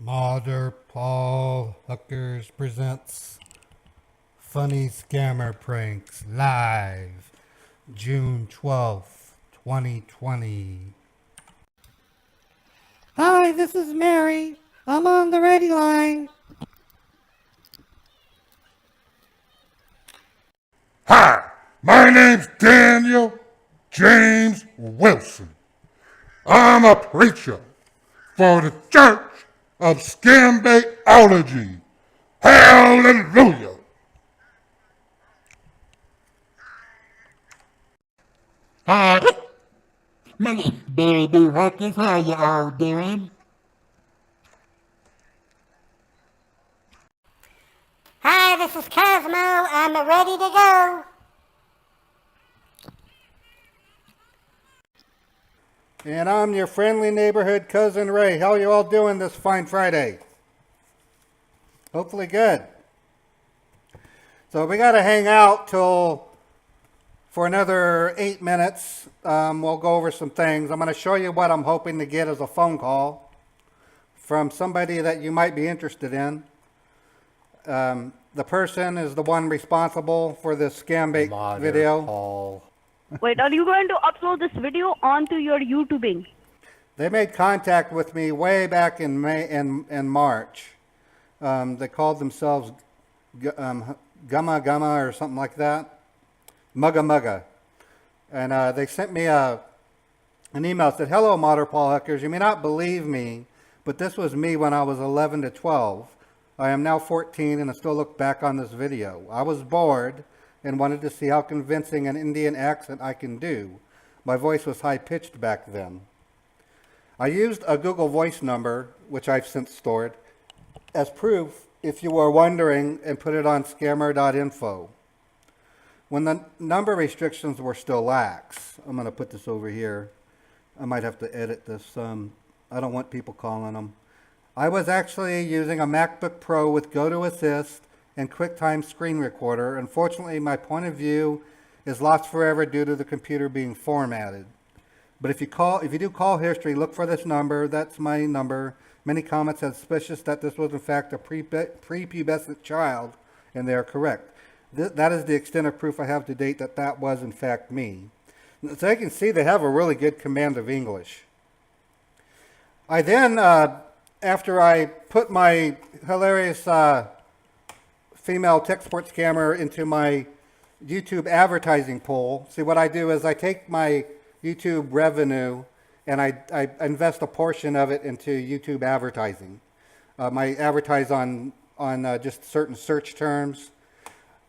Mother Paul Hookers presents Funny Scammer Pranks live June 12th, 2020. Hi, this is Mary. I'm on the ready line. Hi, my name's Daniel James Wilson. I'm a preacher for the Church of ScamBaiting. Hallelujah. Hi, my name's Baby Hawkins. How you all doing? Hi, this is Cosmo. I'm ready to go. And I'm your friendly neighborhood cousin Ray. How are you all doing this fine Friday? Hopefully good. So we got to hang out for another 8 minutes. We'll go over some things. I'm going to show you what I'm hoping to get as a phone call from somebody that you might be interested in. The person is the one responsible for this ScamBait video. Paul. Wait, are you going to upload this video onto your YouTubing? They made contact with me way back in March. They called themselves Gumma Gumma or something like that. Mugga Mugga. And they sent me an email that said, "Hello, Mother Paul Hookers. You may not believe me, but this was me when I was 11 to 12. I am now 14 and I still look back on this video. I was bored and wanted to see how convincing an Indian accent I can do. My voice was high-pitched back then. I used a Google Voice number, which I've since stored, as proof if you were wondering, and put it on scammer.info. When the number restrictions were still lax, I'm going to put this over here. I might have to edit this. I don't want people calling them. I was actually using a MacBook Pro with GoToAssist and QuickTime screen recorder. Unfortunately, my point of view is lost forever due to the computer being formatted. But if you do call history, look for this number. That's my number. Many comments have suspicious that this was in fact a prepubescent child, and they are correct. That is the extent of proof I have to date that was in fact me." So you can see they have a really good command of English. I then, after I put my hilarious female tech sports scammer into my YouTube advertising pool, see what I do is I take my YouTube revenue and I invest a portion of it into YouTube advertising. I advertise on just certain search terms.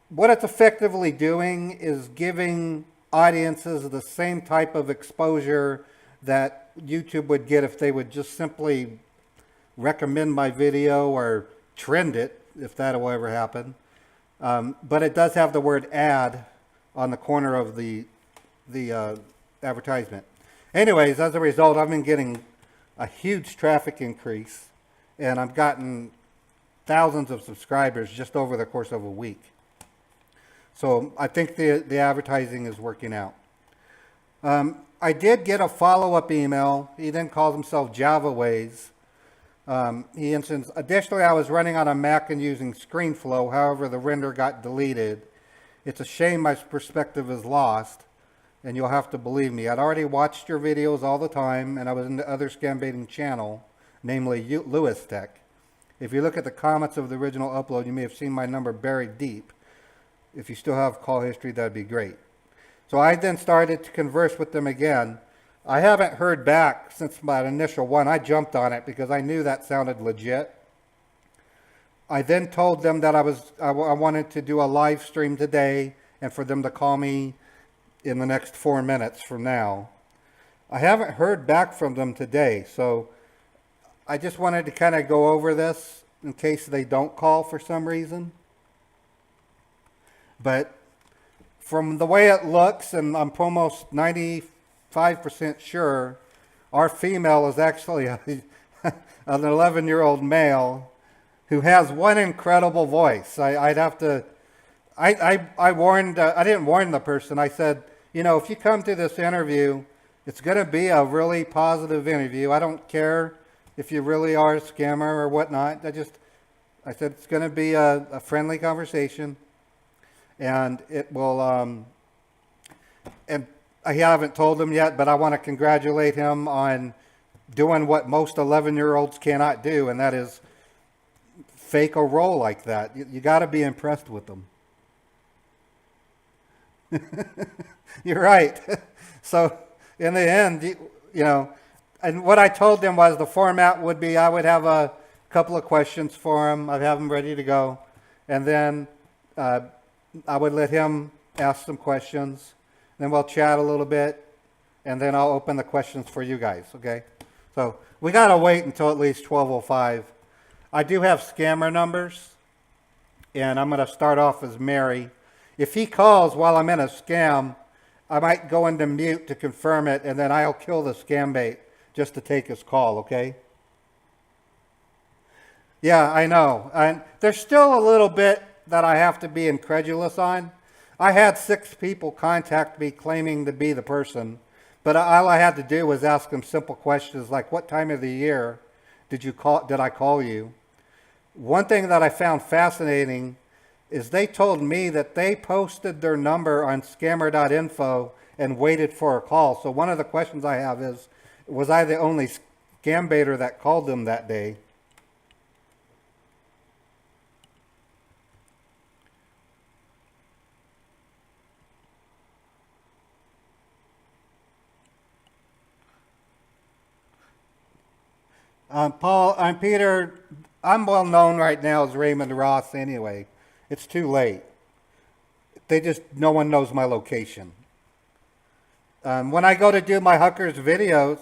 What it's effectively doing is giving audiences the same type of exposure that YouTube would get if they would just simply recommend my video or trend it, if that will ever happen. But it does have the word ad on the corner of the advertisement. Anyways, as a result, I've been getting a huge traffic increase, and I've gotten thousands of subscribers just over the course of a week. So I think the advertising is working out. I did get a follow-up email. He then calls himself JavaWays. He mentions, additionally, I was running on a Mac and using ScreenFlow. However, the render got deleted. It's a shame my perspective is lost, and you'll have to believe me. I'd already watched your videos all the time, and I was in the other ScamBaiting channel, namely Lewis Tech. If you look at the comments of the original upload, you may have seen my number buried deep. If you still have call history, that'd be great. So I then started to converse with them again. I haven't heard back since my initial one. I jumped on it because I knew that sounded legit. I then told them that I wanted to do a live stream today and for them to call me in the next 4 minutes from now. I haven't heard back from them today, so I just wanted to kind of go over this in case they don't call for some reason. But from the way it looks, and I'm almost 95% sure, our female is actually an 11-year-old male who has one incredible voice. I warned, I didn't warn the person. I said, you know, if you come to this interview, it's going to be a really positive interview. I don't care if you really are a scammer or whatnot. I said it's going to be a friendly conversation, and it will, and I haven't told him yet, but I want to congratulate him on doing what most 11-year-olds cannot do, and that is fake a role like that. You got to be impressed with them. You're right. So in the end, you know, and what I told them was the format would be I would have a couple of questions for him. I'd have them ready to go. And then I would let him ask some questions. Then we'll chat a little bit. And then I'll open the questions for you guys, okay? So we got to wait until at least 12:05. I do have scammer numbers. And I'm going to start off as Mary. If he calls while I'm in a scam, I might go into mute to confirm it, and then I'll kill the scam bait just to take his call, okay? Yeah, I know. And there's still a little bit that I have to be incredulous on. I had 6 people contact me claiming to be the person, but all I had to do was ask them simple questions like, what time of the year did I call you? One thing that I found fascinating is they told me that they posted their number on scammer.info and waited for a call. So one of the questions I have is, was I the only scam baiter that called them that day? Paul, I'm Peter. I'm well known right now as Raymond Ross anyway. It's too late. No one knows my location. When I go to do my Huckers videos,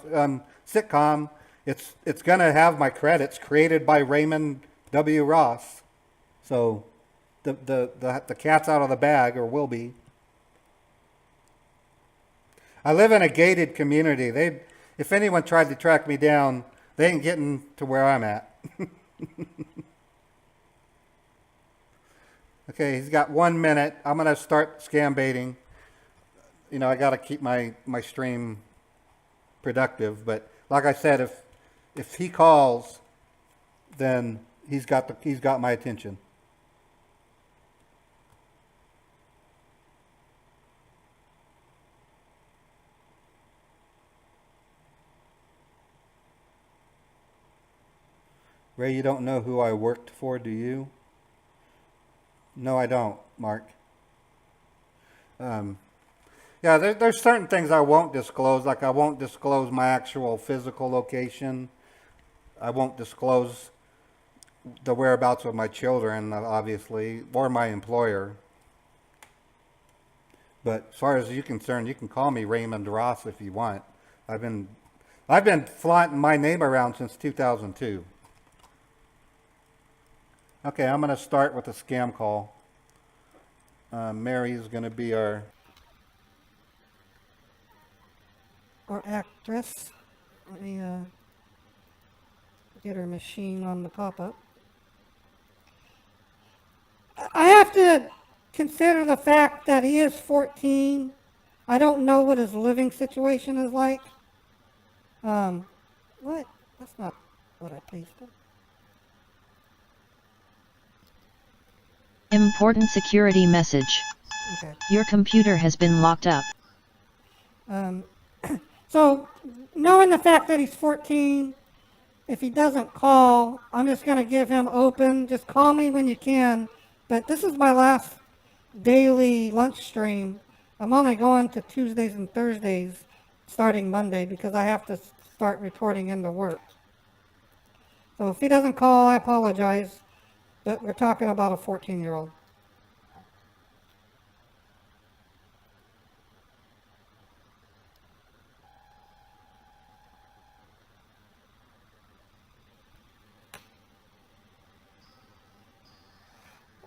sitcom, it's going to have my credits created by Raymond W. Ross. So the cat's out of the bag, or will be. I live in a gated community. If anyone tried to track me down, they ain't getting to where I'm at. Okay, he's got 1 minute. I'm going to start scam baiting. You know, I got to keep my stream productive. But like I said, if he calls, then he's got my attention. Ray, you don't know who I worked for, do you? No, I don't, Mark. Yeah, there's certain things I won't disclose, like I won't disclose my actual physical location. I won't disclose the whereabouts of my children, obviously, or my employer. But as far as you're concerned, you can call me Raymond Ross if you want. I've been flaunting my name around since 2002. Okay, I'm going to start with a scam call. Mary is going to be our actress. Let me get her machine on the pop-up. I have to consider the fact that he is 14. I don't know what his living situation is like. What? That's not what I pasted. Important security message. Okay. Your computer has been locked up. So, knowing the fact that he's 14, if he doesn't call, I'm just going to give him open. Just call me when you can. But this is my last daily lunch stream. I'm only going to Tuesdays and Thursdays starting Monday because I have to start reporting into work. So if he doesn't call, I apologize. But we're talking about a 14-year-old.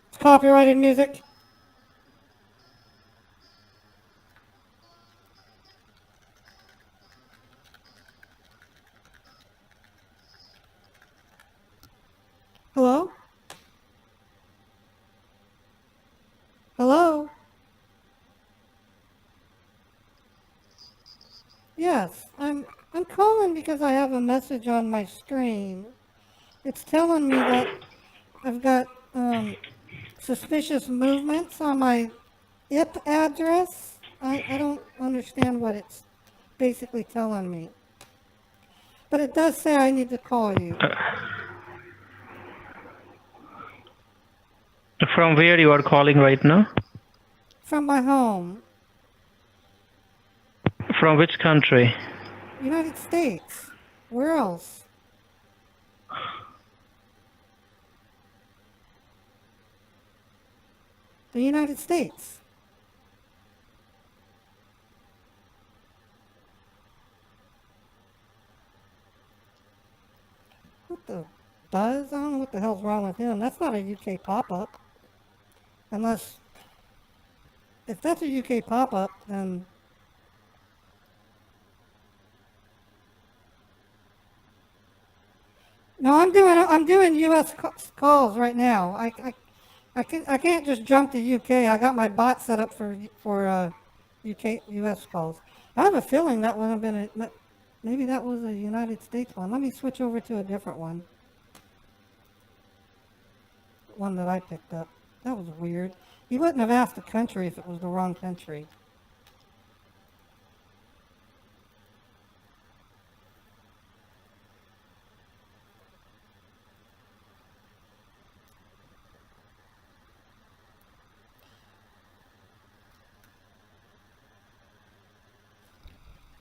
It's copyrighted music. Hello? Hello? Yes, I'm I'm calling because I have a message on my screen. It's telling me that I've got suspicious movements on my IP address. I don't understand what it's basically telling me. But it does say I need to call you. From where you are calling right now? From my home, From which country? United States. Where else? The United States. What the buzz? I don't know what the hell's wrong with him. That's not a UK pop-up. Unless, if that's a UK pop-up, then no, I'm doing U.S. calls right now. I can't just jump to UK. I got my bot set up for UK U.S. calls. I have a feeling that would have been maybe that was a United States one. Let me switch over to a different one. One that I picked up. That was weird. He wouldn't have asked the country if it was the wrong country.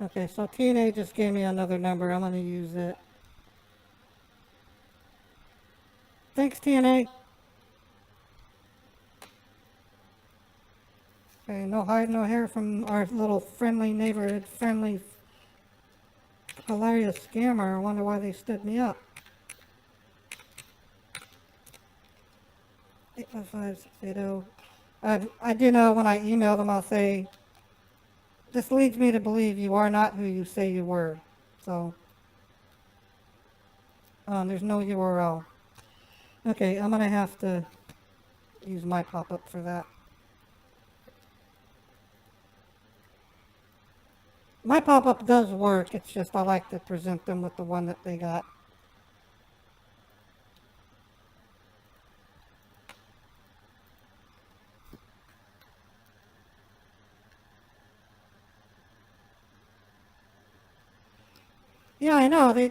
Okay, so TNA just gave me another number. I'm going to use it. Thanks, TNA. Okay, no hide, no hair from our little friendly neighborhood, friendly, hilarious scammer. I wonder why they stood me up. 855-680. I do know when I email them, I'll say, this leads me to believe you are not who you say you were. So, there's no URL. Okay, I'm going to have to use my pop-up for that. My pop-up does work, it's just I like to present them with the one that they got. Yeah, I know,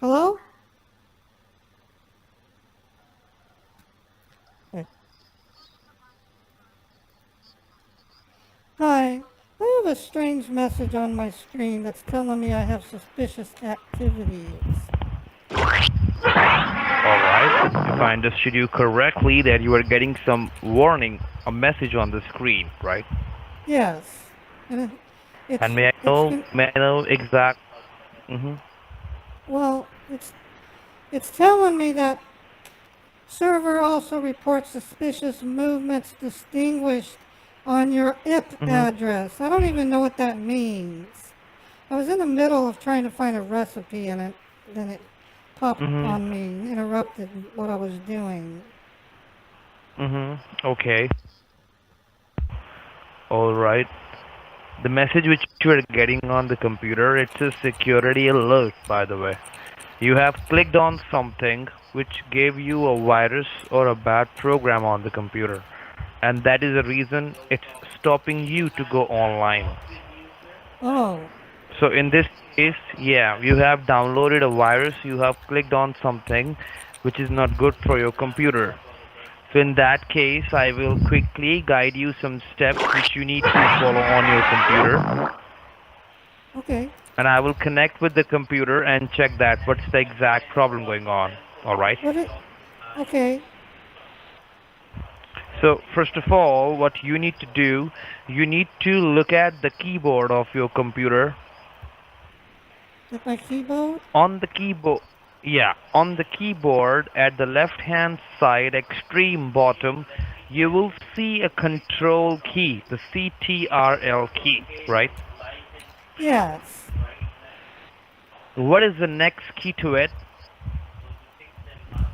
Hello? Okay. Hi. I have a strange message on my screen that's telling me I have suspicious activities. Alright, if I understood you correctly, that you are getting some warning, a message on the screen, right? Yes. And And may I know exact? Well, it's telling me that server also reports suspicious movements distinguished on your IP address. I don't even know what that means. I was in the middle of trying to find a recipe and then it popped on me and interrupted what I was doing. Okay. Alright. The message which you are getting on the computer, it's a security alert, by the way. You have clicked on something which gave you a virus or a bad program on the computer. And that is the reason it's stopping you to go online. Oh. So in this case, yeah, you have downloaded a virus, you have clicked on something which is not good for your computer. So in that case, I will quickly guide you some steps which you need to follow on your computer. Okay. And I will connect with the computer and check that what's the exact problem going on. Alright? Okay. So first of all, what you need to do, you need to look at the keyboard of your computer. With my keyboard? On the keyboard, yeah, on the keyboard at the left hand side, extreme bottom, you will see a control key, the CTRL key, right? Yes. What is the next key to it?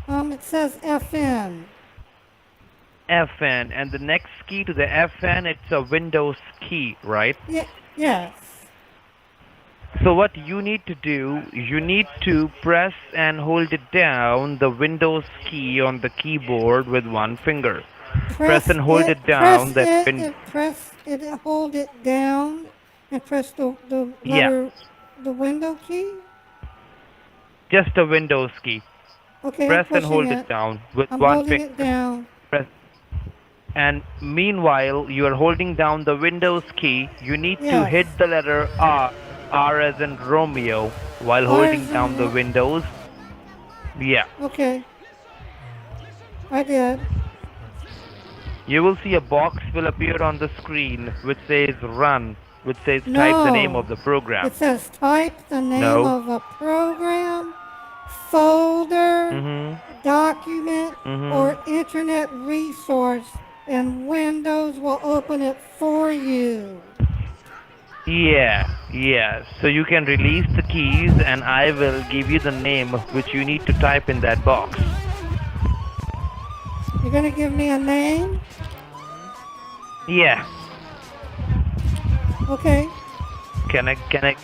It says FN. FN, and the next key to the FN, it's a Windows key, right? Yes. So what you need to do, you need to press and hold it down the Windows key on the keyboard with one finger. Press and hold it down that press it, hold it down, and press the yeah, letter, the window key. just a Windows key. Okay, I'm Press and pushing hold it. it down with I'm one holding it finger. down. Press. And meanwhile, you are holding down the Windows key. You need to Yes. hit the letter R, R as in Romeo, while holding Ours down the and Windows. Yeah. okay, I did. You will see a box will appear on the screen which says run, which says type the name of No, the program. it says type the name No. of a program, folder, Mhm. document, Mhm. or internet resource, and Windows will open it for you. Yeah, yeah. So you can release the keys and I will give you the name which you need to type in that box. You're gonna give me a name? Yeah. Okay. Can I?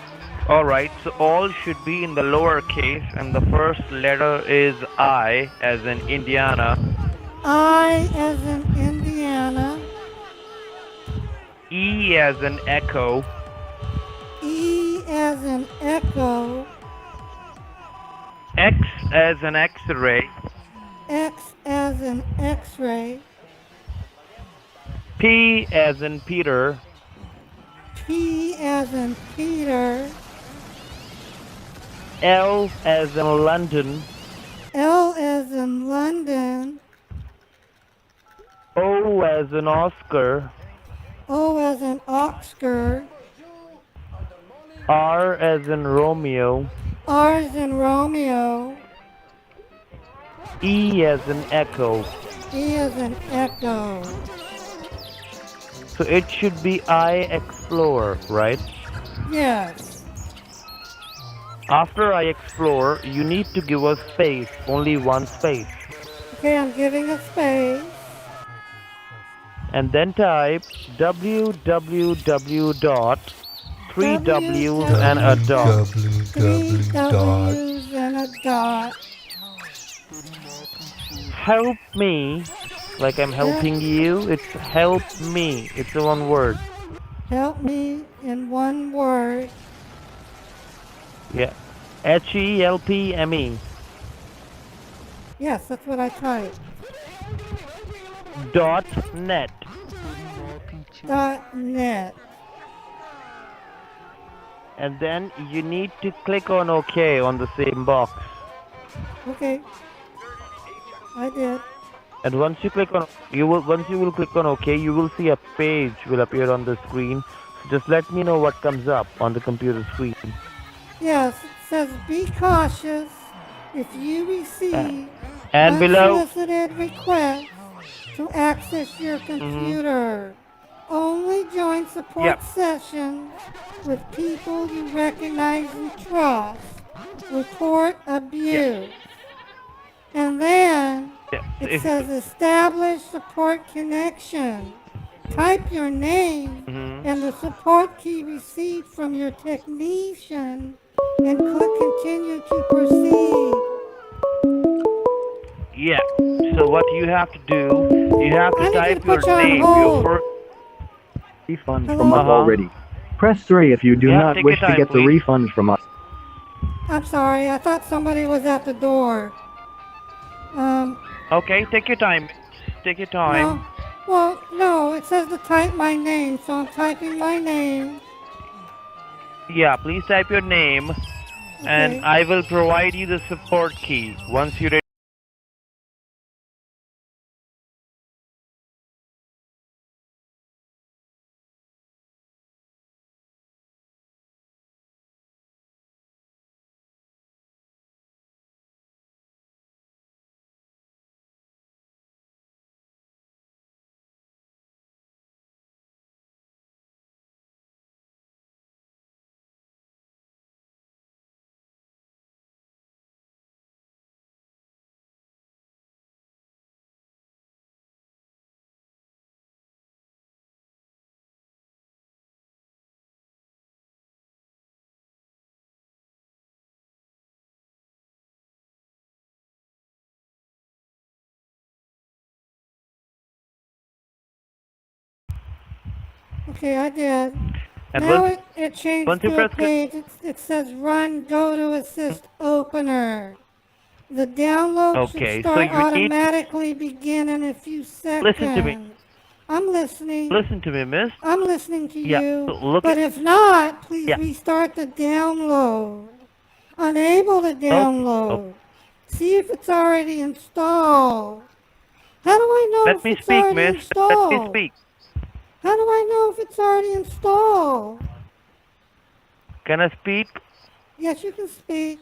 Alright, so all should be in the lowercase and the first letter is I as in Indiana, I as in Indiana, E as in Echo, E as in Echo, X as in X-ray, X as in X-ray, P as in Peter, P as in Peter, L as in London, L as in London, O as in Oscar, O as in Oscar, R as in Romeo, R as in Romeo, E as in Echo. E as in Echo. So it should be I explore, right? Yes. After I explore, you need to give a space, only one space. Okay, I'm giving a space. And then type www dot, three W's and a dot. Three dot. W's and a dot. Help me, like I'm helping you, it's help me. It's a one word. Help me in one word. Yeah. HELPME Yes, that's what I typed. .net. .net. And then you need to click on OK on the same box. Okay. I did. And once you click on once you will click on OK, you will see a page will appear on the screen. So just let me know what comes up on the computer screen. Yes, it says be cautious if you receive And below, unsolicited requests to access your computer. Only join support yep, sessions with people you recognize and trust. Report abuse. And then yep. it says establish support connection. Type your name and the support key received from your technician and click continue to proceed. Yeah. So what you have to do, you have to I need you to type your put you on name, your hold. first. Refund Hello? from us already. Press 3 if you do Yeah, not take wish your to time, get the please. refund from us. I'm sorry, I thought somebody was at the door. Okay, take your time. Take your time. No. Well, no, it says to type my name, so I'm typing my name. Yeah, please type your name, and Okay. I will provide you the support key once you're ready. Okay, I did. And Now once it changed once you to a press click, page. It says run go to assist opener. The download should okay, so start you need to automatically begin in a few listen to me. seconds. I'm listening. Listen to me, miss. I'm listening to Yeah. you. So look But at if not, please yeah. restart the download. Unable to Okay. download. See if it's already installed. How do I know Let if me it's speak, already miss. Let me installed? speak. How do I know if it's already installed? Can I speak? Yes, you can speak.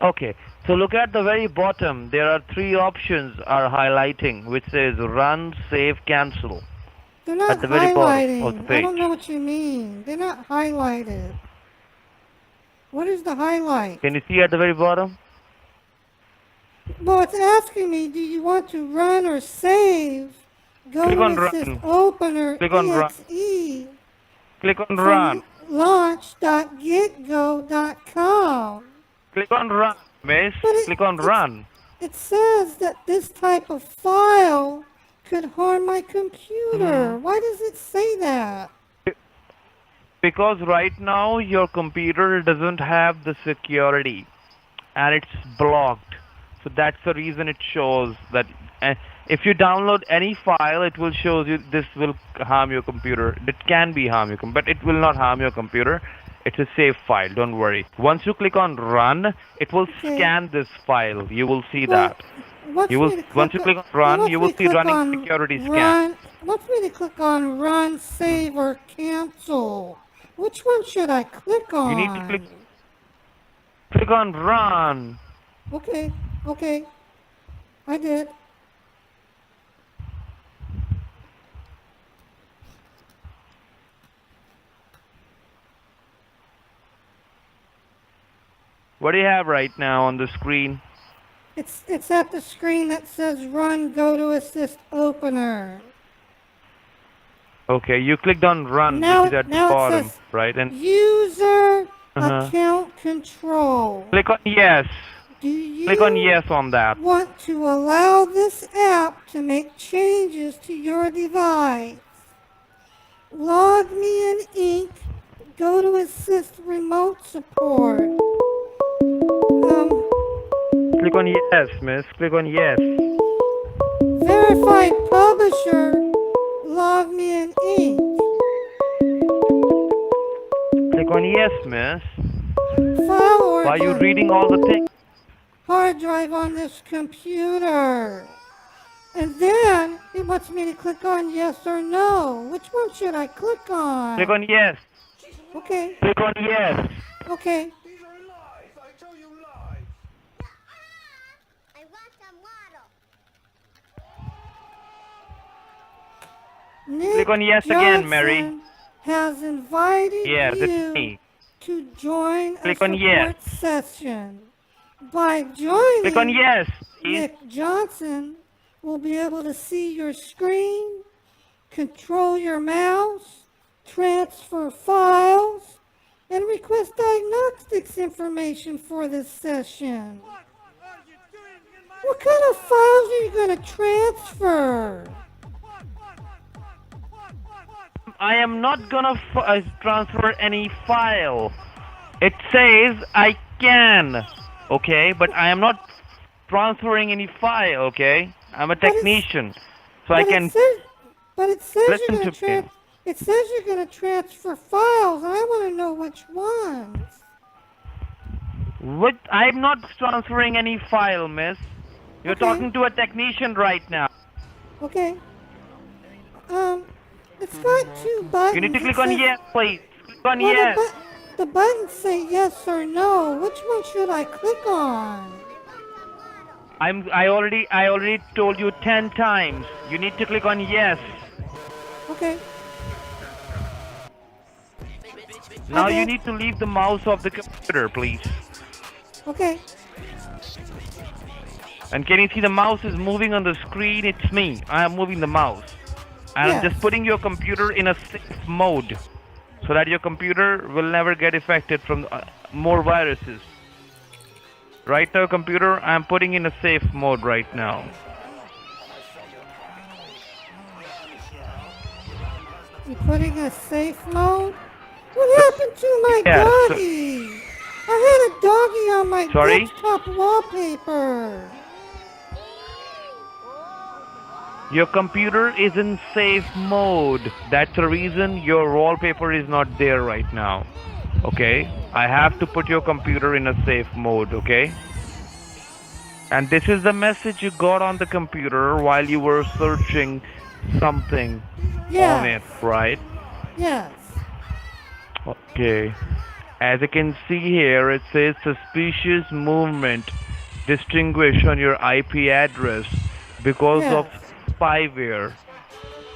Okay. So look at the very bottom. There are three options are highlighting, which says run, save, cancel. They're not At the very bottom of the highlighting. I don't page. know what you mean. They're not highlighted. What is the highlight? Can you see at the very bottom? Well, it's asking me, do you want to run or save? Go Click to on assist run. opener Click on run. exe Click on from run. launch.getgo.com. Click on run, miss. But Click on run. it says that this type of file could harm my computer. Why does it say that? Because right now your computer doesn't have the security and it's blocked. So that's the reason it shows that if you download any file, it will show you this will harm your computer. It can be harm your computer, but it will not harm your computer. It's a safe file, don't worry. Once you click on run, it will scan this file. You will see that. You will once you click on run, you will see running security scan. Wants me to click on run, save, or cancel. Which one should I click on? You need to click on run. Okay, okay. I did. What do you have right now on the screen? It's at the screen that says run, go to assist opener. Okay, you clicked on run, Now, which is at the now it bottom, says right? And user account control. click on yes. Do you Click on yes on that. want to allow this app to make changes to your device? Log me in Inc. Go to assist remote support. Click on yes, miss. Click on yes. Verified publisher. Log me in Inc. Click on yes, miss. File order. Why are you reading all the things? Hard drive on this computer. And then it wants me to click on yes or no. Which one should I click on? Click on yes. Okay, Click on yes. okay. Nick Click on yes again, Mary. Johnson has invited Yeah, that's you me. to join Click a on support yes. session. By joining, Click on yes. please. Nick Johnson will be able to see your screen, control your mouse, transfer files, and request diagnostics information for this session. What kind of files are you going to transfer? I am not gonna transfer any file. It says I can, okay, but I am not transferring any file, okay? I'm a technician, so I can But it says listen you're to going me. It says you're going to transfer files, and I want to know which ones. What? I'm not transferring any file, miss. You're Okay. talking to a technician right now. Okay. It's got two buttons. You need to It click on says- yes, please. Click on Well, yes. the buttons say yes or no. Which one should I click on? I already told you 10 times. You need to click on yes. Okay. Now Okay. you need to leave the mouse of the computer, please. Okay. And can you see the mouse is moving on the screen? It's me. I am moving the mouse. And I'm Yes. just putting your computer in a safe mode so that your computer will never get affected from more viruses. Right now, computer, I'm putting in a safe mode right now. You putting a safe mode? What happened to my Yeah, so- doggy? I had a doggy on my Sorry? desktop wallpaper. Your computer is in safe mode. That's the reason your wallpaper is not there right now. Okay? I have to put your computer in a safe mode, okay? And this is the message you got on the computer while you were searching something Yes. on it, right? Yes. Okay. As you can see here, it says suspicious movement distinguished on your IP address because Yes. of spyware.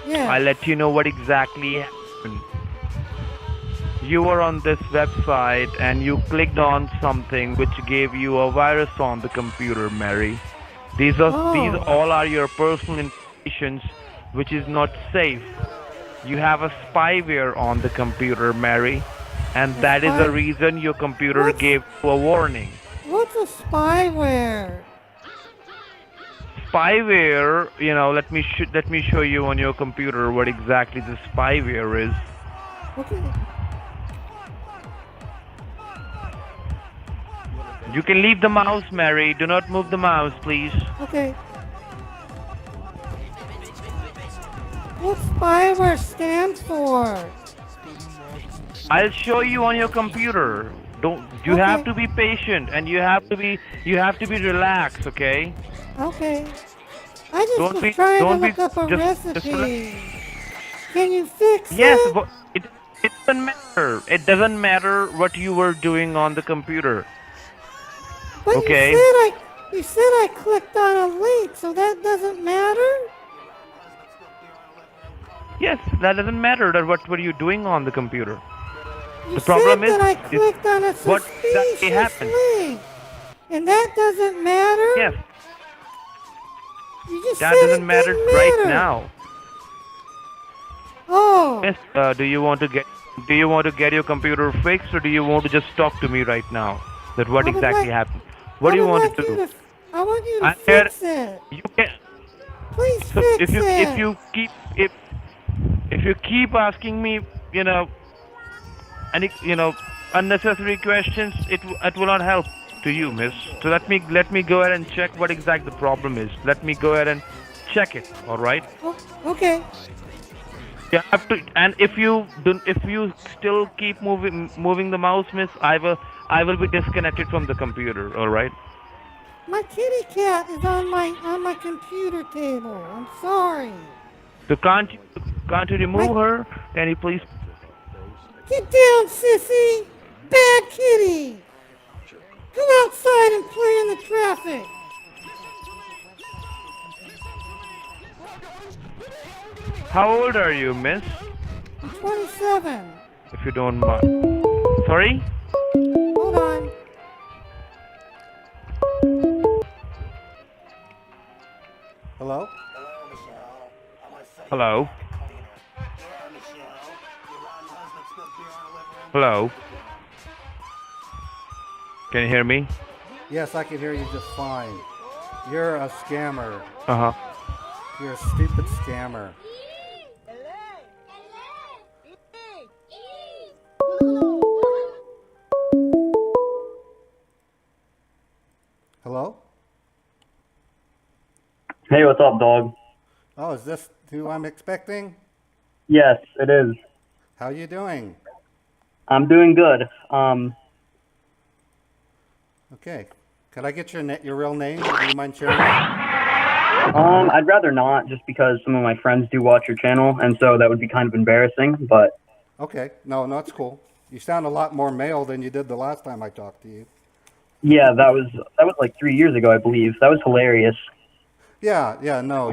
Yes. I'll let you know what exactly happened. You were on this website and you clicked on something which gave you a virus on the computer, Mary. These all are your personal information which is not safe. You have a spyware on the computer, Mary, and that is the reason your computer gave you a warning. What's a spyware? Spyware, let me show you on your computer what exactly the spyware is. Okay. You can leave the mouse, Mary. Do not move the mouse, please. Okay. What spyware stand for? I'll show you on your computer. You have to be patient and you have to be relaxed, okay? Okay. I just Don't was be- trying to don't be- look up a just recipe. Can you fix Yes, it? but it doesn't matter. It doesn't matter what you were doing on the computer. But Okay. you said I clicked on a link, so that doesn't matter? Yes, that doesn't matter. That what were you doing on the computer? You The problem said that I is clicked on a what exactly suspicious happened? link. And that doesn't matter? Yes, You just that said doesn't it matter didn't right matter. now. Oh. Yes. Do you want to get your computer fixed, or do you want to just talk to me right now? That what I would exactly like- happened? What do you want to do? I want you to I'm here- fix it. You can. Please So fix if you it. if you keep asking me, any unnecessary questions, it will not help to you, miss. So let me go ahead and check what exactly the problem is. Let me go ahead and check it. All right. Oh, okay. You have to, and if you still keep moving the mouse, miss, I will be disconnected from the computer. All right. My kitty cat is on my computer table. I'm sorry. So can't you remove her? Can you please? Get down, sissy. Bad kitty. Go outside and play in the traffic. How old are you, miss? I'm 27. If you don't mind. Sorry? Hold on. Hello? Hello? Hello? Can you hear me? Yes, I can hear you just fine. You're a scammer. Uh-huh. You're a stupid scammer. Hello? Hey, what's up, dog? Oh, is this who I'm expecting? Yes, it is. How you doing? I'm doing good. Okay. Could I get your real name? Do you mind sharing that? I'd rather not, just because some of my friends do watch your channel, and so that would be kind of embarrassing. But Okay. No, it's cool. You sound a lot more male than you did the last time I talked to you. yeah, that was like 3 years ago, I believe. That was hilarious. Yeah, no,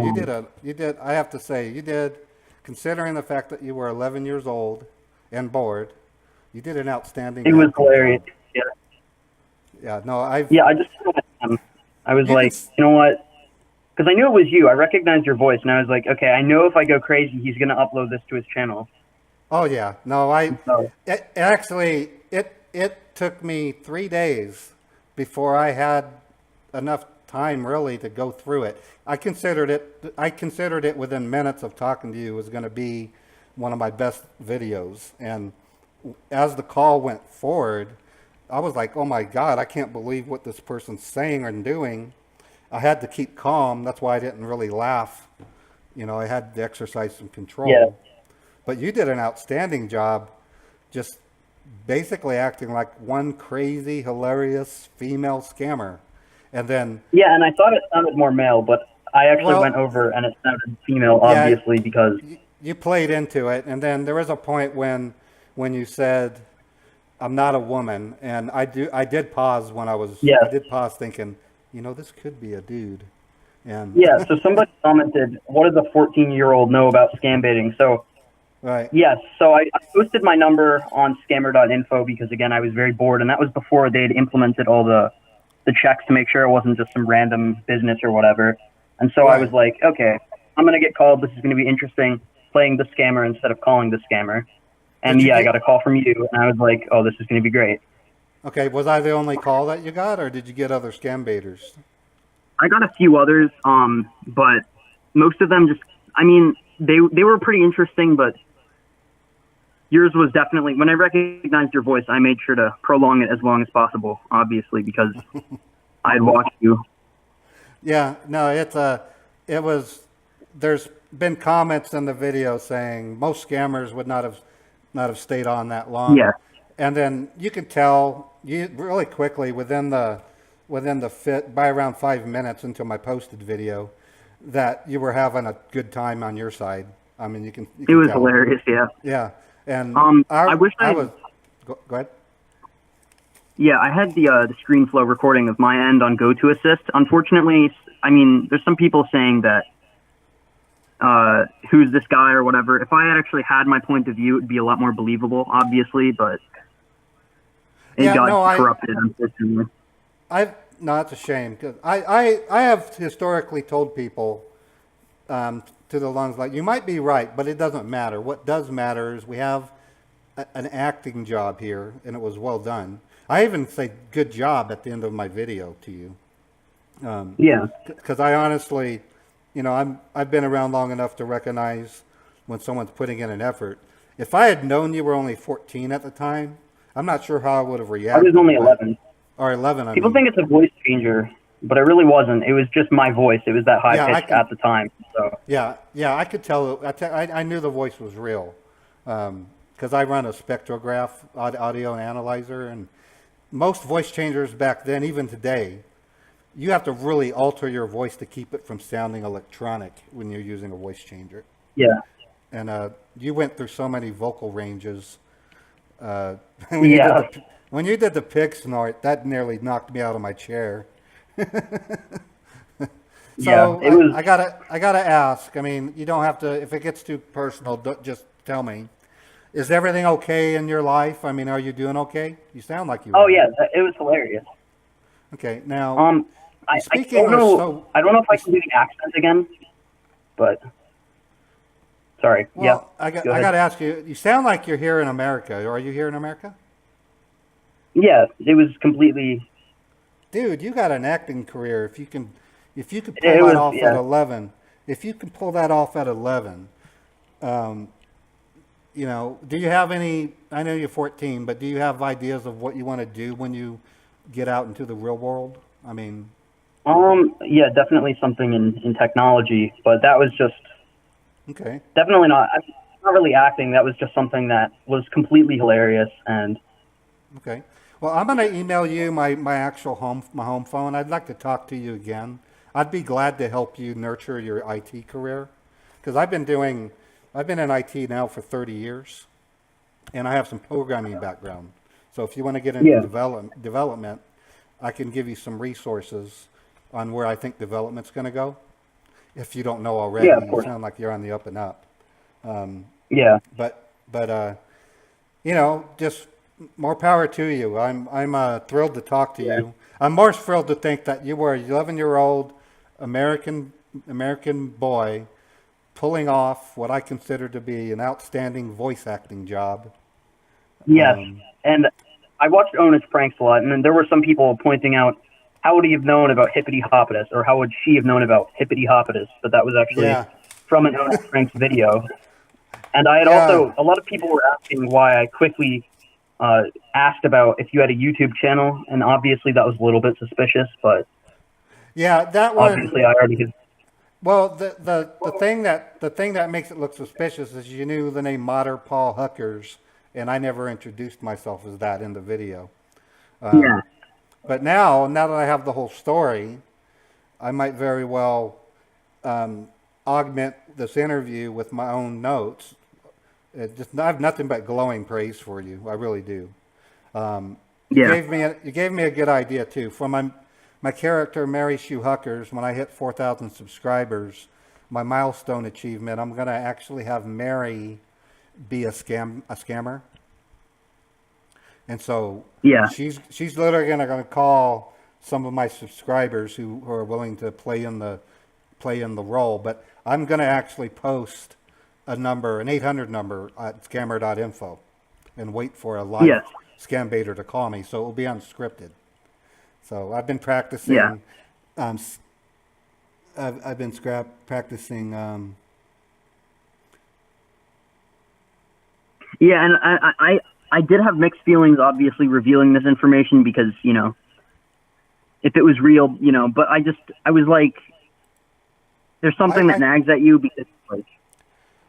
you did, I have to say, you did, considering the fact that you were 11 years old and bored, you did an outstanding It was acting hilarious. job. Yeah, Yeah, no, I've, yeah. I just I was You like, can s- you know what? Because I knew it was you. I recognized your voice, and I was like, okay, I know if I go crazy, he's gonna upload this to his channel. oh yeah, no, So, it took me 3 days before I had enough time really to go through it. I considered it within minutes of talking to you was going to be one of my best videos. And as the call went forward, I was like, oh my God, I can't believe what this person's saying and doing. I had to keep calm. That's why I didn't really laugh. You know, I had to exercise some control. Yeah. But you did an outstanding job just basically acting like one crazy, hilarious female scammer. And then... Yeah, and I thought it sounded more male, but I actually Well, went over and it sounded female, yeah, obviously, because... You played into it. And then there was a point when you said, I'm not a woman. And I did pause when I did pause thinking, you know, this could be a dude. And Yeah, so somebody commented, what does a 14-year-old know about scam baiting? So, right. yes, so I posted my number on scammer.info because, again, I was very bored, and that was before they had implemented all the checks to make sure it wasn't just some random business or whatever. And so I was like, okay, I'm going to get called. This is going to be interesting, playing the scammer instead of calling the scammer. And I got a call from you, and I was like, oh, this is going to be great. Okay, was I the only call that you got, or did you get other scam baiters? I got a few others, but most of them just, I mean, they were pretty interesting, but yours was definitely, when I recognized your voice, I made sure to prolong it as long as possible, obviously, because I'd watched you. Yeah, no, there's been comments in the video saying most scammers would not have stayed on that long. Yeah. And then you can tell really quickly by around 5 minutes into my posted video that you were having a good time on your side. I mean, you can It was tell. hilarious, yeah. Yeah. And I wish I was go ahead. Yeah, I had the ScreenFlow recording of my end on GoToAssist. Unfortunately, I mean, there's some people saying that who's this guy or whatever. If I had actually had my point of view, it would be a lot more believable, obviously, but it got corrupted, unfortunately. No, that's a shame, because I have historically told people to the lungs, like, you might be right, but it doesn't matter. What does matter is we have an acting job here, and it was well done. I even say good job at the end of my video to you. Yeah. Because I honestly, you know, I've been around long enough to recognize when someone's putting in an effort. If I had known you were only 14 at the time, I'm not sure how I would have I reacted. was only 11. Or 11, People think it's a voice changer, but it really wasn't. It was just my voice. It was that high-pitched at the time. So. Yeah, I could tell. I knew the voice was real. Because I run a spectrograph audio and analyzer, and most voice changers back then, even today, you have to really alter your voice to keep it from sounding electronic when you're using a voice changer. Yeah. And you went through so many vocal ranges. When you did the pig snort, that nearly knocked me out of my chair. So it was. I gotta ask. I mean, you don't have to. If it gets too personal, just tell me. Is everything okay in your life? I mean, are you doing okay? You sound like you. Oh are. yeah, it was hilarious. Okay, now. I don't know. I don't know if I can do the accent again, but. Sorry. Well, yeah. I got to ask you. You sound like you're here in America. Are you here in America? Yeah, it was completely. Dude, you got an acting career. If you can pull that off at 11, if you can pull that off at 11, you know, do you have any? I know you're 14, but do you have ideas of what you want to do when you get out into the real world? I mean. Yeah, definitely something in technology, but that was just. Okay. Definitely not. I'm not really acting. That was just something that was completely hilarious and. Okay. Well, I'm going to email you my actual home phone. I'd like to talk to you again. I'd be glad to help you nurture your IT career, because I've been in IT now for 30 years, and I have some programming background. So if you want to get into development, I can give you some resources on where I think development's going to go. If you don't know already, you sound like you're on the up and up. But you know, just more power to you. I'm thrilled to talk to you. I'm more thrilled to think that you were an 11-year-old American boy pulling off what I consider to be an outstanding voice acting job. Yes, and I watched Ona's pranks a lot, and then there were some people pointing out, how would he have known about Hippity Hoppidus, or how would she have known about Hippity Hoppidus? But that was actually from an Ona's pranks video. And I had Yeah. also, a lot of people were asking why I quickly asked about if you had a YouTube channel, and obviously that was a little bit suspicious, but Yeah, that one. obviously I already had. Well, the thing that makes it look suspicious is you knew the name Modder Paul Huckers, and I never introduced myself as that in the video. Yeah. But now that I have the whole story, I might very well augment this interview with my own notes. I have nothing but glowing praise for you. I really do. You gave me a good idea too. For my character Mary Sue Huckers, when I hit 4,000 subscribers, my milestone achievement, I'm gonna actually have Mary be a scammer. And so she's literally gonna call some of my subscribers who are willing to play in the role. But I'm gonna actually post an 800 number at scammer.info and wait for a live scam baiter to call me. So it will be unscripted. So I've been practicing. Yeah. I've been practicing. Yeah, and I did have mixed feelings, obviously, revealing this information because, you know, if it was real, you know, but I was like, there's something that nags at you because, like,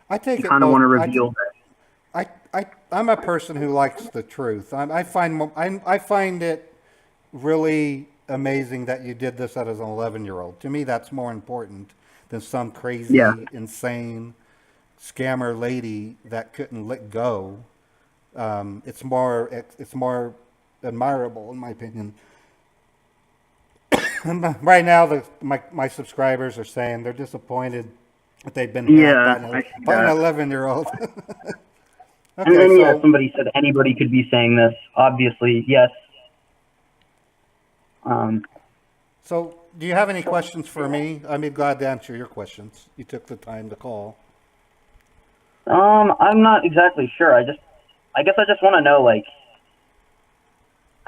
I take you kind of want to reveal that. I'm a person who likes the truth. I find it really amazing that you did this as an 11-year-old. To me, that's more important than some crazy, insane scammer lady that couldn't let go. It's more admirable, in my opinion. Right now, my subscribers are saying they're disappointed that they've been hacked by an 11-year-old. And then, somebody said anybody could be saying this. Obviously, yes. So, do you have any questions for me? I'd be glad to answer your questions. You took the time to call. I'm not exactly sure. I guess I just want to know, like,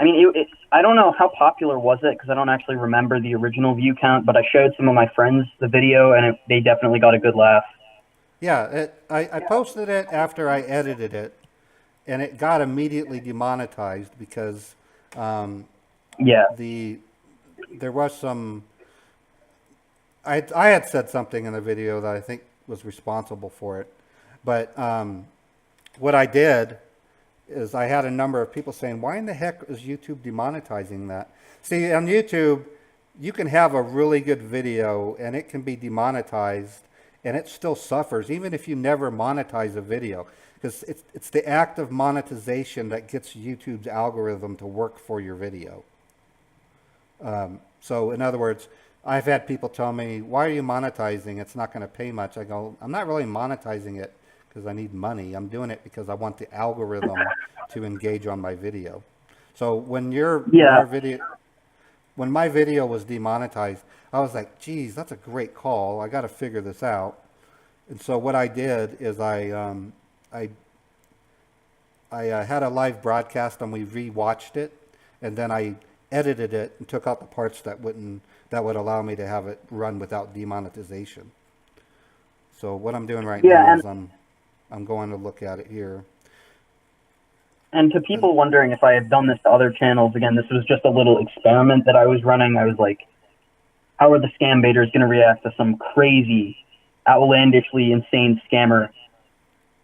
I mean, I don't know how popular was it because I don't actually remember the original view count, but I showed some of my friends the video and they definitely got a good laugh. Yeah, I posted it after I edited it, and it got immediately demonetized because there was some. I had said something in the video that I think was responsible for it, but what I did is I had a number of people saying, "Why in the heck is YouTube demonetizing that?" See, on YouTube, you can have a really good video and it can be demonetized. And it still suffers, even if you never monetize a video, because it's the act of monetization that gets YouTube's algorithm to work for your video. So, in other words, I've had people tell me, "Why are you monetizing? It's not going to pay much." I go, "I'm not really monetizing it because I need money. I'm doing it because I want the algorithm to engage on my video." So when when my video was demonetized, I was like, geez, that's a great call. I got to figure this out. And so what I did is I had a live broadcast and we rewatched it, and then I edited it and took out the parts that would allow me to have it run without demonetization. So what I'm doing right now is I'm going to look at it here. And to people wondering if I have done this to other channels, again, this was just a little experiment that I was running. I was like, how are the scam baiters going to react to some crazy, outlandishly insane scammer?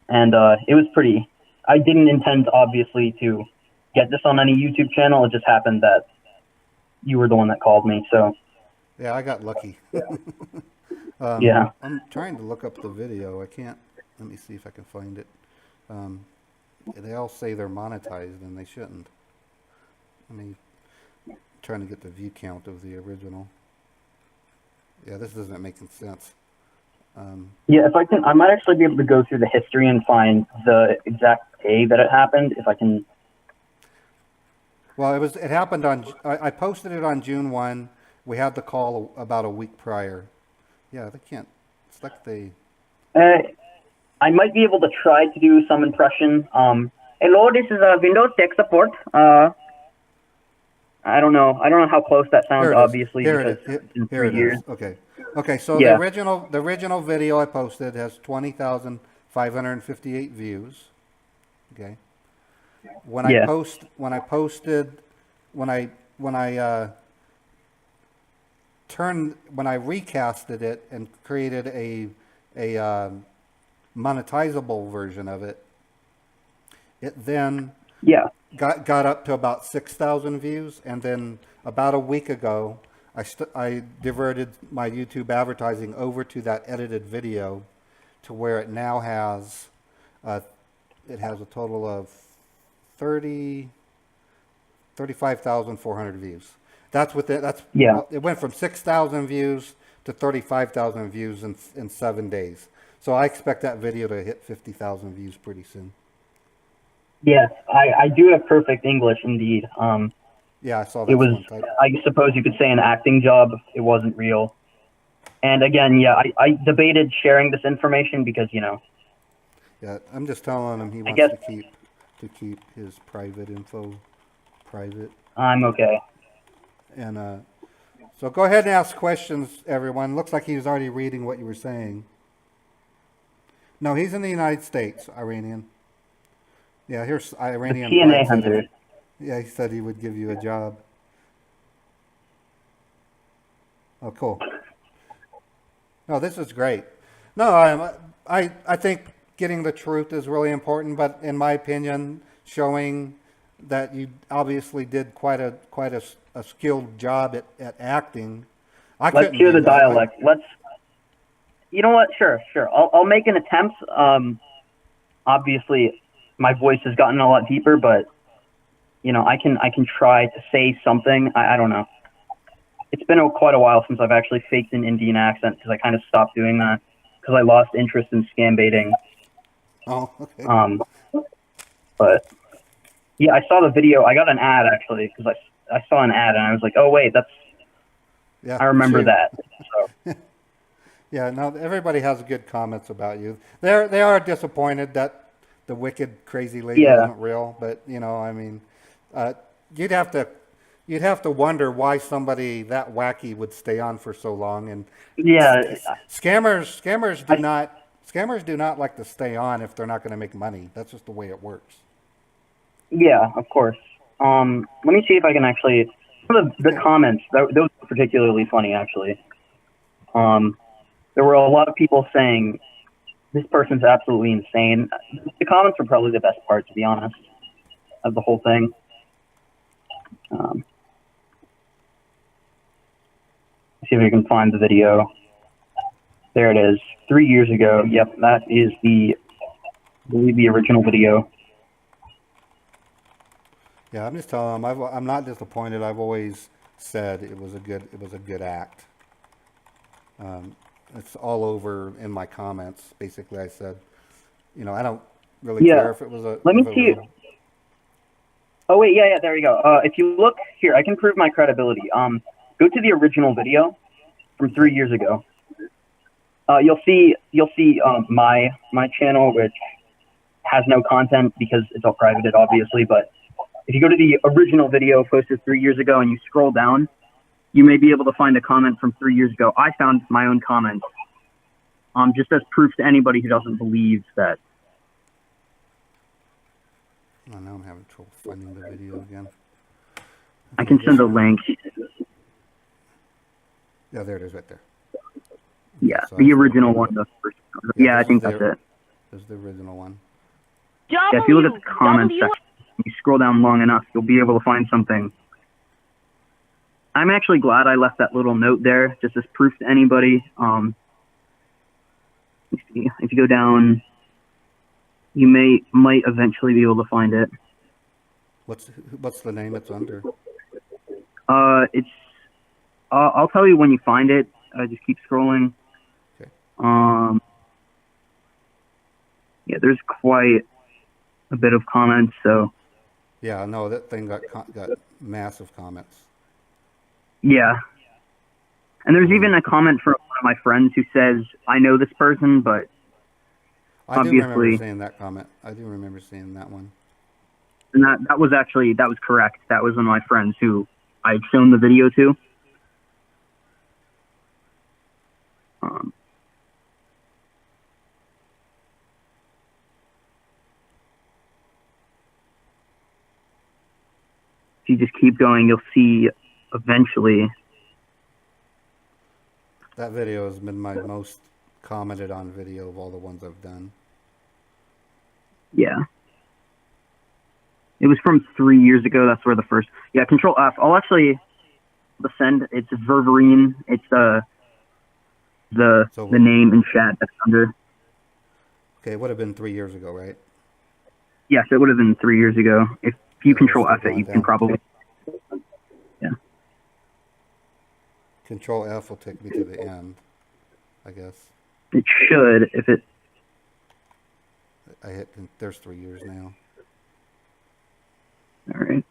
And it was pretty. I didn't intend, obviously, to get this on any YouTube channel. It just happened that you were the one that called me. So yeah, I got lucky. I'm trying to look up the video. I can't. Let me see if I can find it. They all say they're monetized, and they shouldn't. I'm trying to get the view count of the original. Yeah, this doesn't make sense. If I can, I might actually be able to go through the history and find the exact day that it happened, if I can. Well, it happened on, I posted it on June 1. We had the call about a week prior. Yeah, they can't, it's like they... I might be able to try to do some impression. Hello, this is Windows Tech Support. I don't know how close that sounds, obviously, because it's been 3 years. Okay. So the original video I posted has 20,500 558 views. Okay. When Yeah. I posted, when I recasted it and created a monetizable version of it, it then Yeah. got up to about 6,000 views, and then about a week ago, I diverted my YouTube advertising over to that edited video, to where it now has it has a total of 35,400 views. That's with it. That's Yeah. It went from 6,000 views to 35,000 views in 7 days. So I expect that video to hit 50,000 views pretty soon. Yes, I do have perfect English indeed. Yeah, I saw that. It was, I suppose you could say, an acting job. It wasn't real. And again, yeah, I debated sharing this information because, you know. Yeah, I'm just telling him he wants guess- to keep his private info private. I'm okay. And so go ahead and ask questions, everyone. Looks like he was already reading what you were saying. No, he's in the United States, Iranian. Yeah, here's Iranian. TNA hunter. Yeah, he said he would give you a job. Oh, cool. No, this is great. No, I think getting the truth is really important, but in my opinion, showing that you obviously did quite a skilled job at acting. Let's hear the dialect. You know what? Sure. I'll make an attempt. Obviously, my voice has gotten a lot deeper, but you know, I can try to say something. I don't know. It's been quite a while since I've actually faked an Indian accent, because I kind of stopped doing that because I lost interest in ScamBaiting. Oh, okay. But yeah, I saw the video. I got an ad actually, because I saw an ad and I was like, oh wait, Yeah, I remember that. So. Yeah, no, everybody has good comments about you. They are disappointed that the wicked crazy lady isn't real, but you know, I mean, you'd have to wonder why somebody that wacky would stay on for so long. And yeah, scammers do not like to stay on if they're not going to make money. That's just the way it works. Yeah, of course. Let me see if I can actually. Some of the comments, those were particularly funny actually. There were a lot of people saying, this person's absolutely insane. The comments were probably the best part, to be honest, of the whole thing. Let's see if we can find the video. There it is. 3 years ago. Yep, that is I believe the original video. Yeah, I'm just telling them I'm not disappointed. I've always said it was a good act. It's all over in my comments. Basically, I said, you know, I don't really care if it was a. Let me see. Oh wait, yeah, there you go. If you look here, I can prove my credibility. Go to the original video from 3 years ago. You'll see my channel, which has no content because it's all privated, obviously. But if you go to the original video posted 3 years ago and you scroll down, you may be able to find a comment from 3 years ago. I found my own comment, just as proof to anybody who doesn't believe that. Oh, now I'm having trouble finding the video again. I can send a link. Yeah, there it is right there. Yeah, So the original one. Yeah, I think that's it. This is the original one. Yeah, if you look at the comments section, you scroll down long enough, you'll be able to find something. I'm actually glad I left that little note there, just as proof to anybody. If you go down, you might eventually be able to find it. What's the name it's under? It's. I'll tell you when you find it. Just keep scrolling. Okay. Yeah, there's quite a bit of comments. So. Yeah, no, that thing got massive comments. Yeah. And there's even a comment from one of my friends who says, I know this person, but I do obviously... remember seeing that comment. I do remember seeing that one. And that was correct. That was one of my friends who I had shown the video to. if you just keep going, you'll see eventually. That video has been my most commented on video of all the ones I've done. Yeah. It was from 3 years ago. That's where the first. Yeah, Control F. I'll actually send. It's Ververine. It's the name in chat that's under. Okay, it would have been 3 years ago, right? Yes, it would have been 3 years ago. If you Yeah, Control let's F go it, you down. can probably. Yeah. Control F will take me to the end, I guess. It should if it. I hit. There's 3 years now. All right.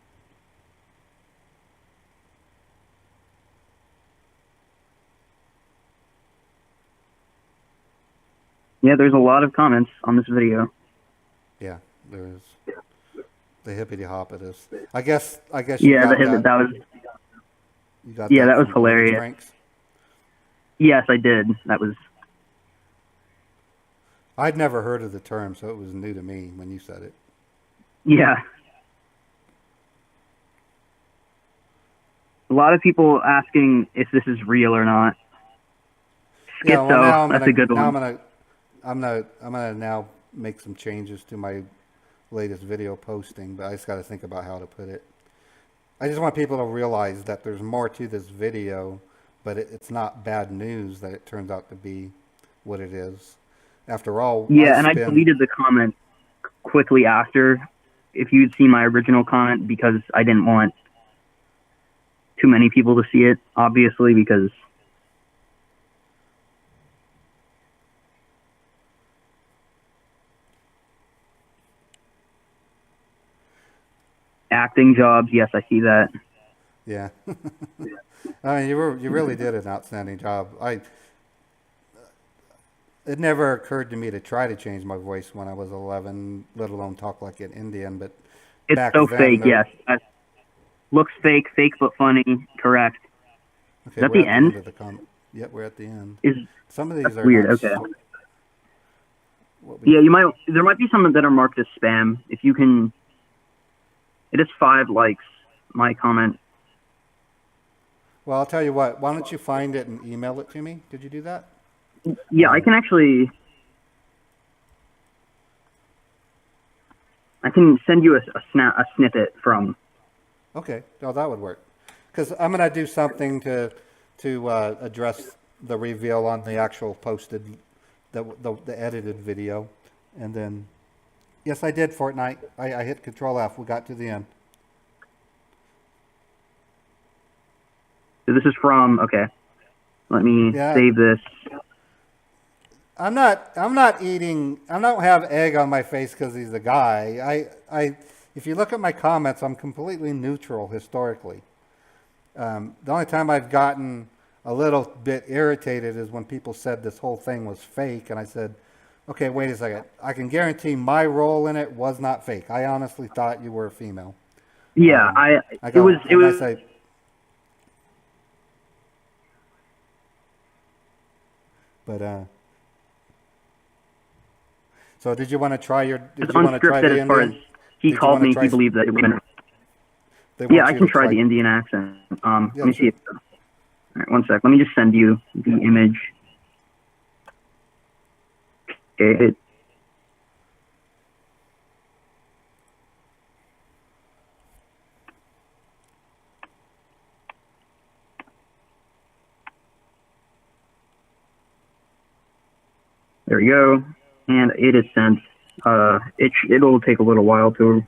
Yeah, there's a lot of comments on this video. Yeah, there is. The hippity hop it is. I guess. You Yeah, got that was. You got Yeah, that was from hilarious. Frank's? Yes, I did. That was. I'd never heard of the term, so it was new to me when you said it. Yeah. A lot of people asking if this is real or not. Yeah, well, now Schizo, that's a good one. I'm gonna now make some changes to my latest video posting, but I just got to think about how to put it. I just want people to realize that there's more to this video, but it's not bad news that it turns out to be what it is. After all, Yeah, and I deleted the comment quickly after. If you'd seen my original comment, because I didn't want too many people to see it, obviously, because acting jobs. Yes, I see that. Yeah. I mean, you really did an outstanding job. It never occurred to me to try to change my voice when I was 11, let alone talk like an Indian. But It's back so then, fake, yes. Looks fake but funny. Correct. Okay, Is that we're the at end? of the yep, we're at the end. Is Some of these that's are weird? not Okay. what we- Yeah, there might be some that are marked as spam. If you can, it is 5 likes. My comment. Well, I'll tell you what. Why don't you find it and email it to me? Did you do that? Yeah, I can actually. I can send you a snippet from. Okay, no, that would work. Because I'm gonna do something to address the reveal on the actual posted, the edited video, and then, yes, I did Fortnite. I hit Control F. We got to the end. So this is from. Okay, let me save this. I'm not eating. I don't have egg on my face because he's a guy. If you look at my comments, I'm completely neutral historically. The only time I've gotten a little bit irritated is when people said this whole thing was fake, and I said, okay, wait a second. I can guarantee my role in it was not fake. I honestly thought you were a female. Yeah, it was. But so did you want to try your? Did It's you want to try unscripted the as far as Indian? he Did you called wanna me. try He some- believed that it was. They want Yeah, I you can to try the Indian accent. Let me see. All right, one sec. Let me just send you the image. Okay. There we go, and it is sent. It'll take a little while to.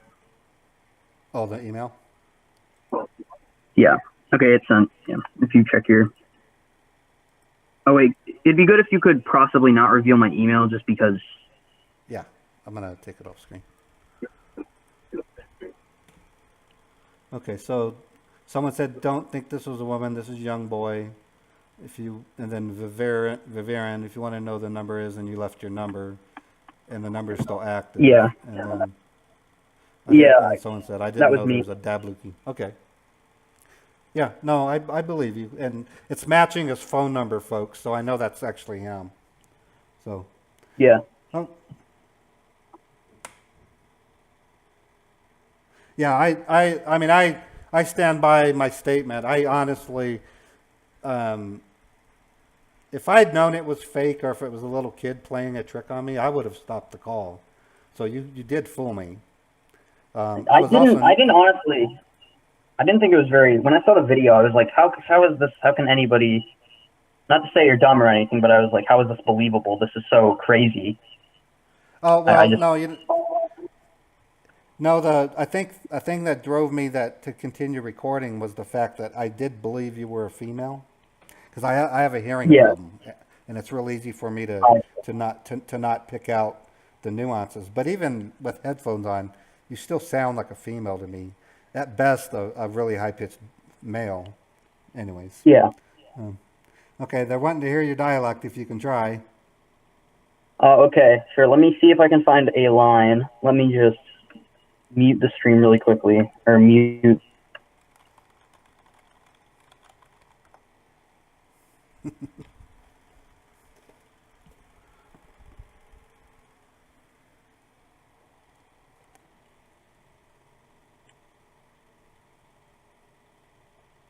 Oh, the email. Yeah. Okay, it's sent. Yeah. If you check your. Oh wait, it'd be good if you could possibly not reveal my email, just because. Yeah, I'm gonna take it off screen. Okay, so someone said, "Don't think this was a woman. This is a young boy." And then Vivian, if you want to know the number is, and you left your number, and the number is still active. Yeah. And then, Yeah. and someone said, I that didn't was know me. there was a Dabluki. Okay. Yeah, no, I believe you. And it's matching his phone number, folks, so I know that's actually him. So. Yeah. Oh. Yeah, I mean, I I stand by my statement. I honestly, if I'd known it was fake or if it was a little kid playing a trick on me, I would have stopped the call. So you did fool me. I didn't honestly. I didn't think it was very. When I saw the video, I was like, how is this? How can anybody? Not to say you're dumb or anything, but I was like, how is this believable? This is so crazy. Oh well, I just, no, no. I think a thing that drove me to continue recording was the fact that I did believe you were a female, because I have a hearing problem, and it's real easy for me to not pick out the nuances. But even with headphones on, you still sound like a female to me. At best, a really high pitched male. Anyways. Yeah. Okay, they're wanting to hear your dialect if you can try. Okay, sure. Let me see if I can find a line. Let me just mute the stream really quickly, or mute.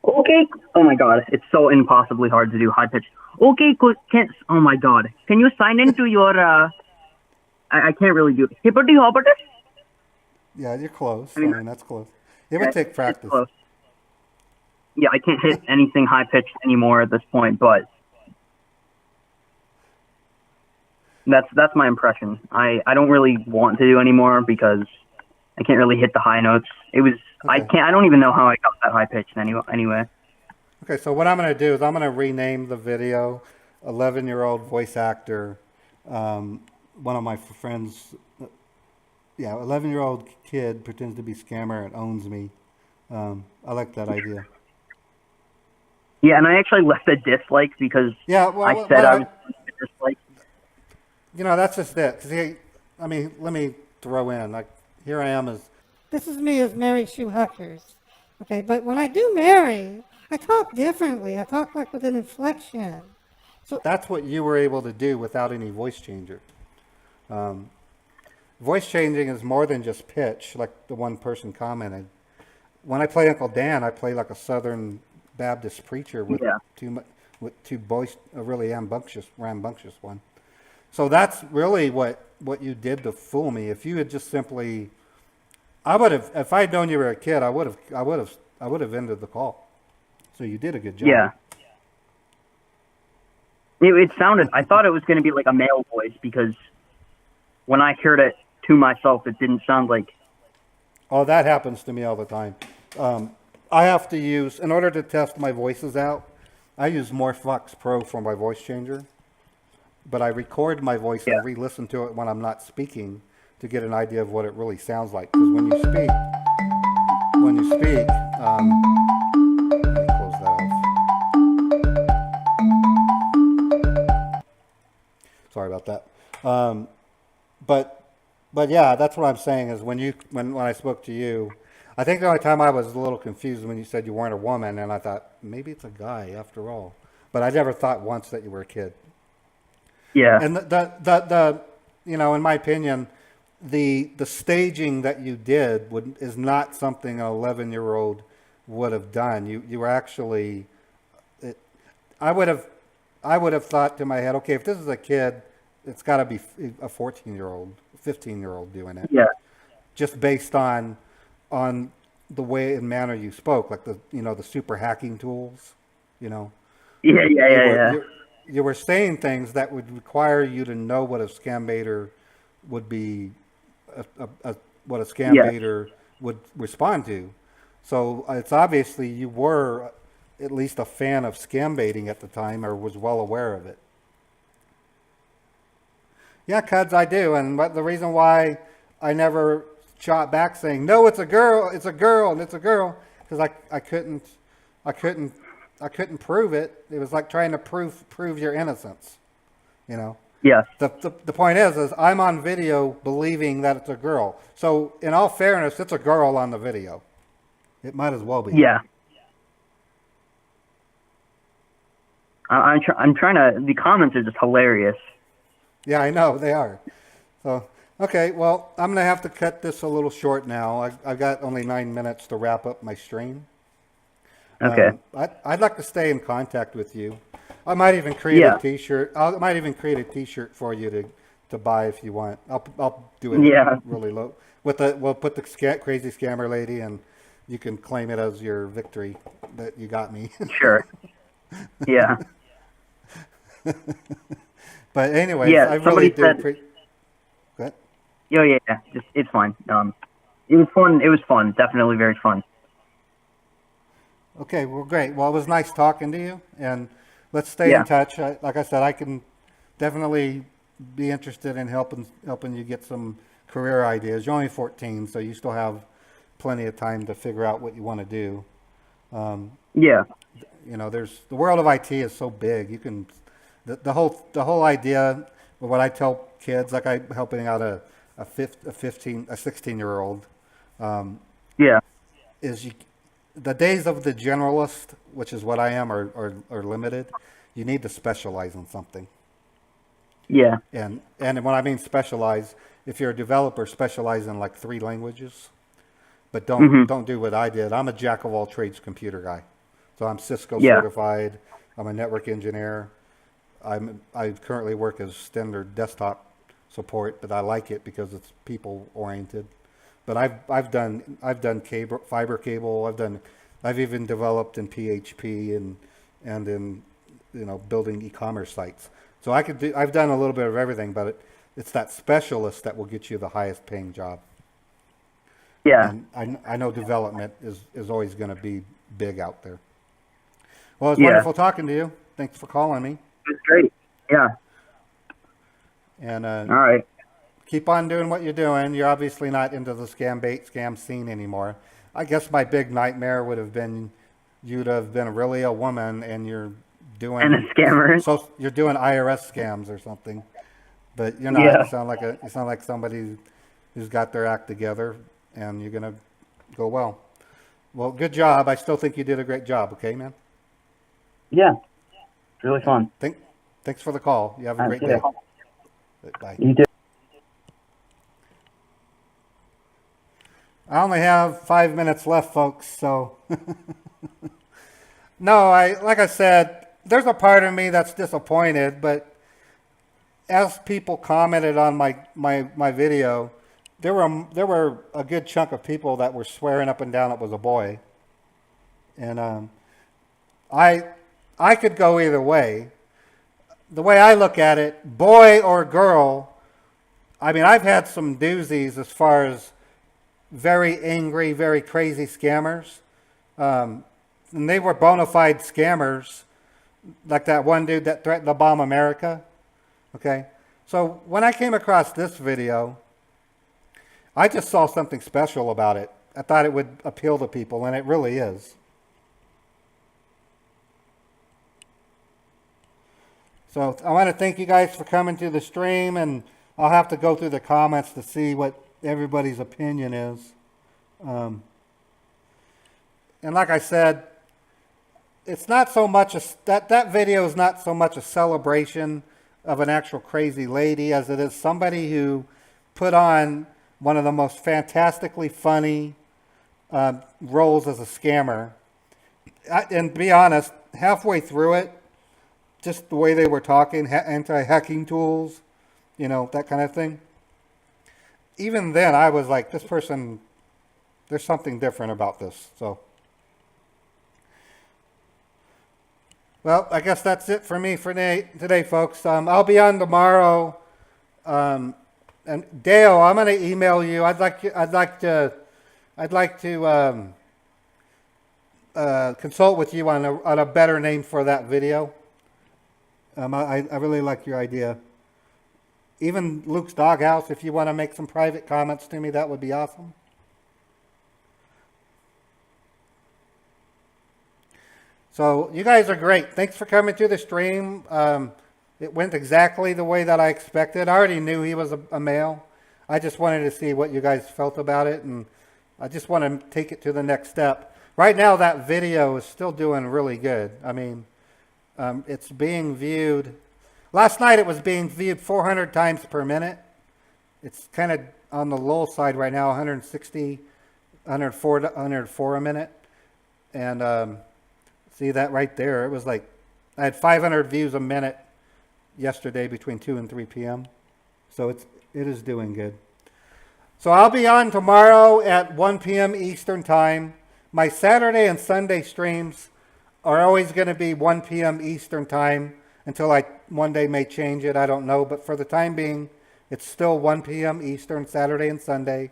Okay. Oh my God, it's so impossibly hard to do high pitch. Okay, oh my God, can you sign into your? I can't really do it. Hippity hoppity. Yeah, you're close. I mean, that's close. It would take practice. Close. Yeah, I can't hit anything high pitched anymore at this point, but that's my impression. I don't really want to do anymore because I can't really hit the high notes. I don't even know how I got that high pitched anyway. Okay, so what I'm going to do is I'm going to rename the video 11-year-old voice actor. One of my friends, 11-year-old kid pretends to be scammer and owns me. I like that idea. Yeah, and I actually left a dislike because I said I was a dislike. You know, that's just it. 'Cause let me throw in, like, here I am as... This is me as Mary Sue Huckers. Okay, but when I do Mary, I talk differently. I talk like with an inflection. So that's what you were able to do without any voice changer. Voice changing is more than just pitch, like the one person commented. When I play Uncle Dan, I play like a Southern Baptist preacher with two voice, a really rambunctious one. So that's really what you did to fool me. If you had just simply, if I'd known you were a kid, I would have ended the call. So you did a good job. Yeah. It sounded, I thought it was going to be like a male voice because when I heard it to myself, it didn't sound like. Oh, that happens to me all the time. I have to use, in order to test my voices out, I use Mon-Fri Pro for my voice changer. But I record my voice and re-listen to it when I'm not speaking to get an idea of what it really sounds like. Because when you speak, let me close that off. Sorry about that. But yeah, that's what I'm saying is when I spoke to you, I think the only time I was a little confused when you said you weren't a woman, and I thought maybe it's a guy after all. But I never thought once that you were a kid. Yeah. And the in my opinion, the staging that you did is not something an 11-year-old would have done. You were actually, I would have thought to my head, okay, if this is a kid, it's got to be a 14-year-old, 15-year-old doing it. Yeah. Just based on the way and manner you spoke, like the super hacking tools, Yeah. You were saying things that would require you to know what a ScamBaiter would be, what a ScamBaiter would respond to. So it's obviously you were at least a fan of ScamBaiting at the time, or was well aware of it. Yeah, Cuds, I do, and the reason why I never shot back saying no, it's a girl, and it's a girl, because I couldn't prove it. It was like trying to prove your innocence, Yes. The point is I'm on video believing that it's a girl. So in all fairness, it's a girl on the video. It might as well be. Yeah. I'm trying to. The comments are just hilarious. Yeah, I know they are. So okay, well I'm gonna have to cut this a little short now. I've got only 9 minutes to wrap up my stream. Okay. I'd like to stay in contact with you. I might even create Yeah. a T-shirt. I might even create a T-shirt for you to buy if you want. I'll do it Yeah. really low. We'll put the crazy scammer lady, and you can claim it as your victory that you got me. Sure. Yeah. But anyways, Yeah, I really somebody do said- appreciate. What? Yeah. Just it's fine. It was fun. It was fun. Definitely very fun. Okay, well, great. Well, it was nice talking to you, and let's stay Yeah. in touch. Like I said, I can definitely be interested in helping you get some career ideas. You're only 14, so you still have plenty of time to figure out what you want to do. Yeah. You know, the world of IT is so big. You can the whole idea of what I tell kids, like I'm helping out a 16-year-old, Yeah. is the days of the generalist, which is what I am, are limited. You need to specialize in something. Yeah. And when I mean specialize, if you're a developer, specialize in like 3 languages, but don't do what I did. I'm a jack of all trades computer guy. So I'm Cisco certified. I'm a network engineer. I currently work as standard desktop support, but I like it because it's people oriented. But I've done cable, fiber cable. I've even developed in PHP and in building e-commerce sites. So I've done a little bit of everything, but it's that specialist that will get you the highest paying job. Yeah. And I know development is always going to be big out there. Well, it's Yeah. wonderful talking to you. Thanks for calling me. It's great. Yeah. And All right. keep on doing what you're doing. You're obviously not into the scam scene anymore. I guess my big nightmare would have been you'd have been really a woman and you're doing And a scammer. So you're doing IRS scams or something, but you're not. Yeah. You sound like somebody who's got their act together, and you're gonna go well. Well, good job. I still think you did a great job. Okay, man. Yeah. It's really fun. Thanks for the call. You have a great day. Bye. You too. I only have 5 minutes left, folks, so no, like I said, there's a part of me that's disappointed, but as people commented on my video, there were a good chunk of people that were swearing up and down it was a boy. And I could go either way. The way I look at it, boy or girl, I mean, I've had some doozies as far as very angry, very crazy scammers. And they were bona fide scammers, like that one dude that threatened to bomb America. Okay? So when I came across this video, I just saw something special about it. I thought it would appeal to people, and it really is. So I want to thank you guys for coming to the stream, and I'll have to go through the comments to see what everybody's opinion is. And like I said, it's not so much that video is not so much a celebration of an actual crazy lady as it is somebody who put on one of the most fantastically funny roles as a scammer. And to be honest, halfway through it, just the way they were talking, anti-hacking tools, that kind of thing. Even then, I was like, this person, there's something different about this. So, well, I guess that's it for me for today, folks. I'll be on tomorrow. And Dale, I'm going to email you. I'd like to consult with you on a better name for that video. I really like your idea. Even Luke's Doghouse, if you want to make some private comments to me, that would be awesome. So you guys are great. Thanks for coming to the stream. It went exactly the way that I expected. I already knew he was a male. I just wanted to see what you guys felt about it, and I just want to take it to the next step. Right now, that video is still doing really good. I mean, it's being viewed. Last night, it was being viewed 400 times per minute. It's kind of on the low side right now, 160, 104 a minute. And See that right there? It was like, I had 500 views a minute yesterday between 2 and 3 p.m. So it is doing good. So I'll be on tomorrow at 1 p.m. Eastern Time. My Saturday and Sunday streams are always going to be 1 p.m. Eastern Time until I one day may change it. I don't know. But for the time being, it's still 1 p.m. Eastern, Saturday and Sunday.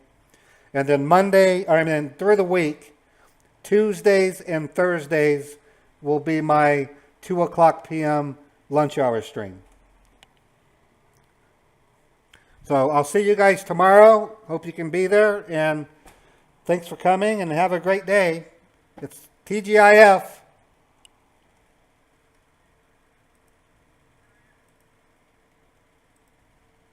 And then through the week, Tuesdays and Thursdays will be my 2 o'clock p.m. lunch hour stream. So I'll see you guys tomorrow. Hope you can be there. And thanks for coming and have a great day. It's TGIF.